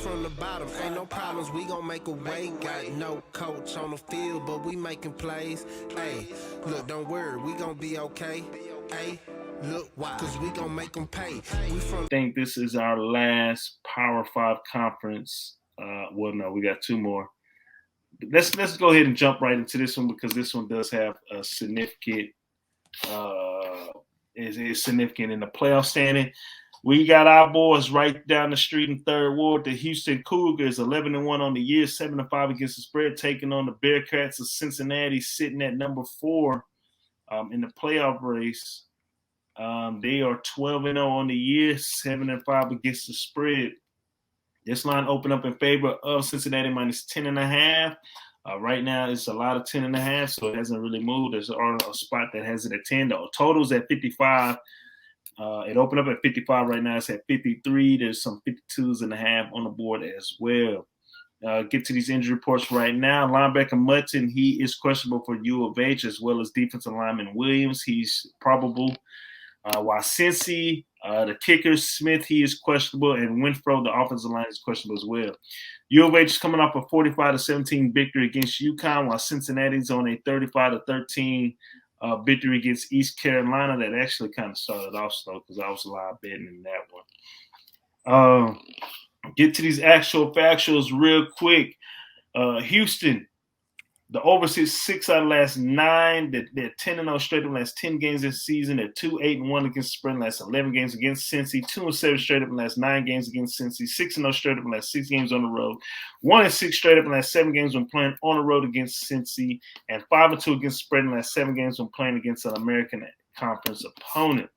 from the bottom, ain't no problems, we gon' make a way. Got no coach on the field, but we making plays. Hey, look, don't worry, we gon' be okay. Hey, look, why? Cause we gon' make them pay. We from. I think this is our last Power 5 conference. Well, no, we got two more. Let's go ahead and jump right into this one because this one does have a significant is significant in the playoff standing. We got our boys right down the street in Third Ward. The Houston Cougars, 11-1 on the year, 7-5 against the spread, taking on the Bearcats of Cincinnati, sitting at number 4 in the playoff race. They are 12-0 on the year, 7-5 against the spread. This line opened up in favor of Cincinnati minus 10.5. Right now, it's a lot of 10.5, so it hasn't really moved. There's a spot that has it at 10. The total's at 55. It opened up at 55. Right now, it's at 53. There's some 52.5 on the board as well. Get to these injury reports right now. Linebacker Mutton, he is questionable for U of H, as well as defensive lineman Williams. He's probable. While Cincy, the kicker Smith, he is questionable, and Winfro, the offensive line, is questionable as well. U of H is coming off a 45-17 victory against UConn, while Cincinnati's on a 35-13 victory against East Carolina. That actually kind of started off slow because I was live betting in that one. Get to these actual factuals real quick. Houston, the over 6 out of the last 9. They're 10-0 straight up in the last 10 games this season. They're 2-8-1 against the spread in the last 11 games against Cincy. 2-7 straight up in the last 9 games against Cincy. 6-0 straight up in the last 6 games on the road. 1-6 straight up in the last 7 games when playing on the road against Cincy. And 5-2 against the spread in the last 7 games when playing against an American Conference opponent.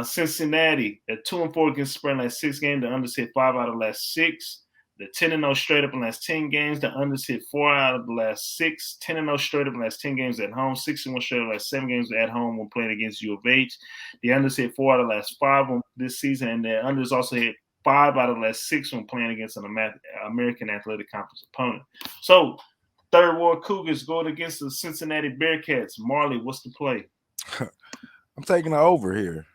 Cincinnati, they're 2-4 against the spread in the last 6 games. The unders hit 5 out of the last 6. The 10-0 straight up in the last 10 games. The unders hit 4 out of the last 6. 10-0 straight up in the last 10 games at home. 6-1 straight up in the last 7 games at home when playing against U of H. The unders hit 4 out of the last 5 this season. And the unders also hit 5 out of the last 6 when playing against an American Athletic Conference opponent. So, Third Ward Cougars going against the Cincinnati Bearcats. Marley, what's the play? I'm taking the over here.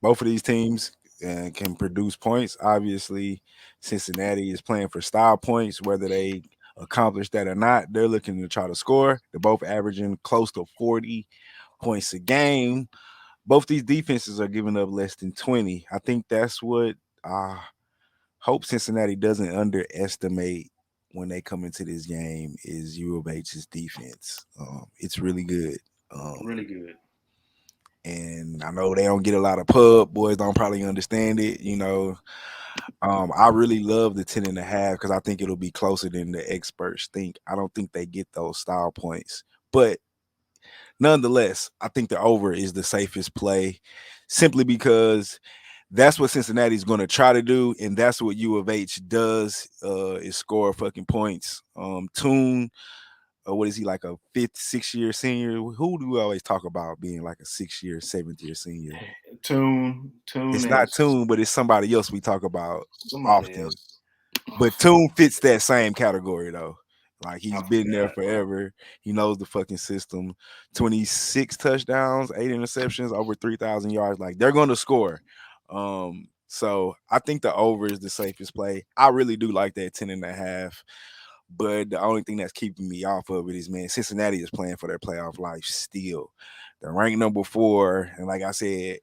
Both of these teams can produce points. Obviously, Cincinnati is playing for style points, whether they accomplish that or not. They're looking to try to score. They're both averaging close to 40 points a game. Both these defenses are giving up less than 20. I think that's what I hope Cincinnati doesn't underestimate when they come into this game is U of H's defense. It's really good. Really good. And I know they don't get a lot of pub. Boys don't probably understand it. I really love the 10.5 because I think it'll be closer than the experts think. I don't think they get those style points. But nonetheless, I think the over is the safest play simply because that's what Cincinnati's going to try to do. And that's what U of H does is score fucking points. Tune, what is he, like a 5th, 6th-year senior? Who do we always talk about being like a 6th-year, 7th-year senior? Tune. It's not Tune, but it's somebody else we talk about often. Else. But Tune fits that same category though. Like he's been there forever. He knows the fucking system. 26 touchdowns, 8 interceptions, over 3,000 yards. Like they're going to score. So I think the over is the safest play. I really do like that 10.5. But the only thing that's keeping me off of it is, man, Cincinnati is playing for their playoff life still. They're ranked number 4. And like I said,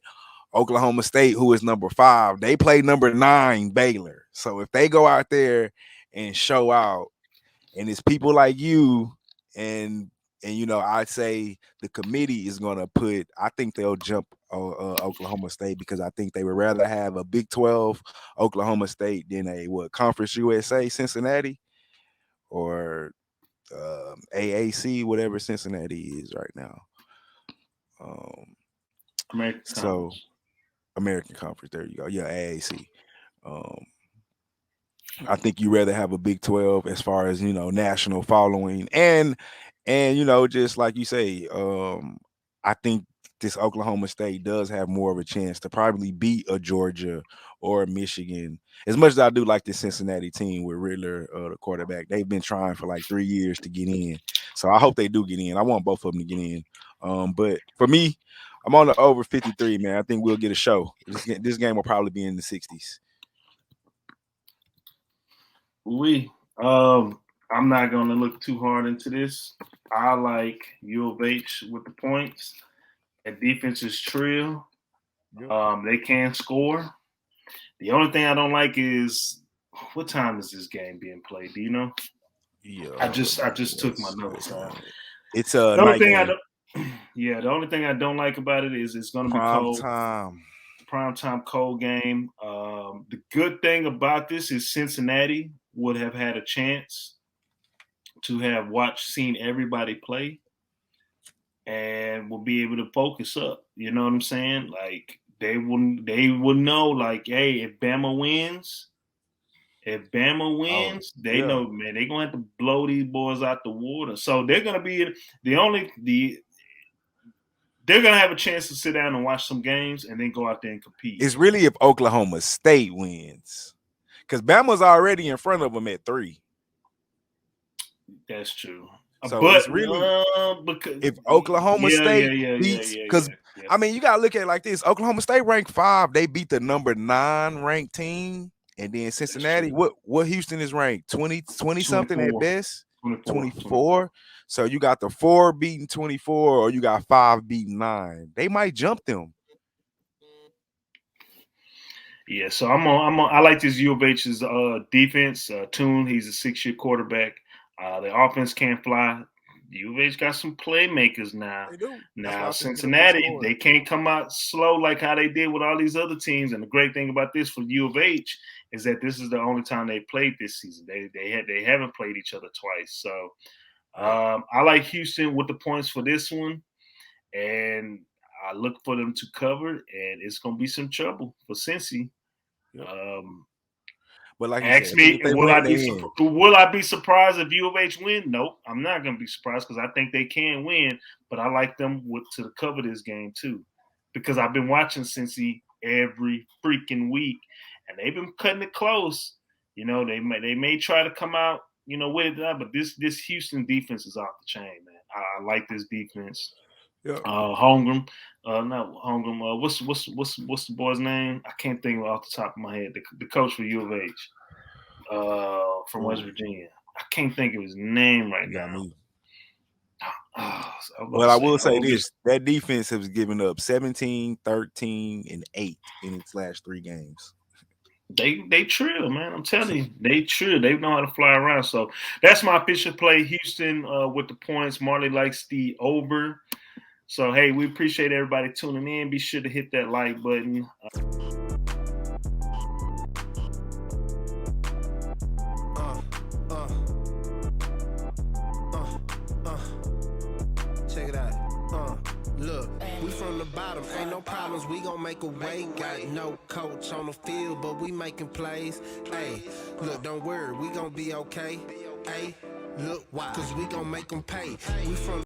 Oklahoma State, who is number 5, they play number 9, Baylor. So if they go out there and show out, and it's people like you and I'd say the committee is going to put, I think they'll jump Oklahoma State because I think they would rather have a Big 12 Oklahoma State than a Conference USA Cincinnati or AAC, whatever Cincinnati is right now. American Conference, there you go. Yeah, AAC. I think you rather have a Big 12 as far as, national following. And just like you say, I think this Oklahoma State does have more of a chance to probably beat a Georgia or a Michigan. As much as I do like this Cincinnati team with Riddler, the quarterback, they've been trying for like 3 years to get in. So I hope they do get in. I want both of them to get in. But for me, I'm on the over 53, man. I think we'll get a show. This game will probably be in the 60s. I'm not going to look too hard into this. I like U of H with the points. That defense is trill. They can score. The only thing I don't like is what time is this game being played? Do you know? Yeah, I just took my notes. It's a The only night thing game. the only thing I don't like about it is it's going to be cold. Prime time cold game. The good thing about this is Cincinnati would have had a chance to have seen everybody play and will be able to focus up. You know what I'm saying? Like they will know, like, hey, if Bama wins, they know, man, they're gonna have to blow these boys out the water. So they're gonna be they're gonna have a chance to sit down and watch some games and then go out there and compete. It's really if Oklahoma State wins, because Bama's already in front of them at 3. That's true. So but it's really because if Oklahoma State beats, because I mean, you gotta look at it like this: Oklahoma State ranked 5, they beat the number 9 ranked team, and then Cincinnati. What Houston is ranked 20 something at best, 24. So you got the 4 beating 24, or you got 5 beating 9. They might jump them. Yeah, so I like this U of H's defense. Tune, he's a 6-year quarterback. The offense can't fly. U of H got some playmakers now. They do. Now Cincinnati, they can't come out slow like how they did with all these other teams. And the great thing about this for U of H is that this is the only time they played this season. They haven't played each other twice. So I like Houston with the points for this one, and I look for them to cover, and it's gonna be some trouble for Cincy. But like ask me, will I be surprised if U of H win? Nope, I'm not going to be surprised because I think they can win. But I like them to cover this game too, because I've been watching Cincy every freaking week, and they've been cutting it close. You know, they may try to come out, you know, with it, but this Houston defense is off the chain, man. I like this defense. Yeah. Holmgren, not Holmgren. What's the boy's name? I can't think off the top of my head. The coach for U of H, from West Virginia. I can't think of his name right now. Well, I will say this: that defense has given up 17, 13, and 8 in its last 3 games. They trill, man. I'm telling you, they trill. They know how to fly around. So that's my official play. Houston with the points. Marley likes the over. So, hey, we appreciate everybody tuning in. Be sure to hit that like button. Check it out. Look, we from the bottom, ain't no problems, we gon' make a way. Got no coach on the field, but we making plays. Hey, look, don't worry, we gon' be okay. Hey, look, why? Cause we gon' make them pay. We from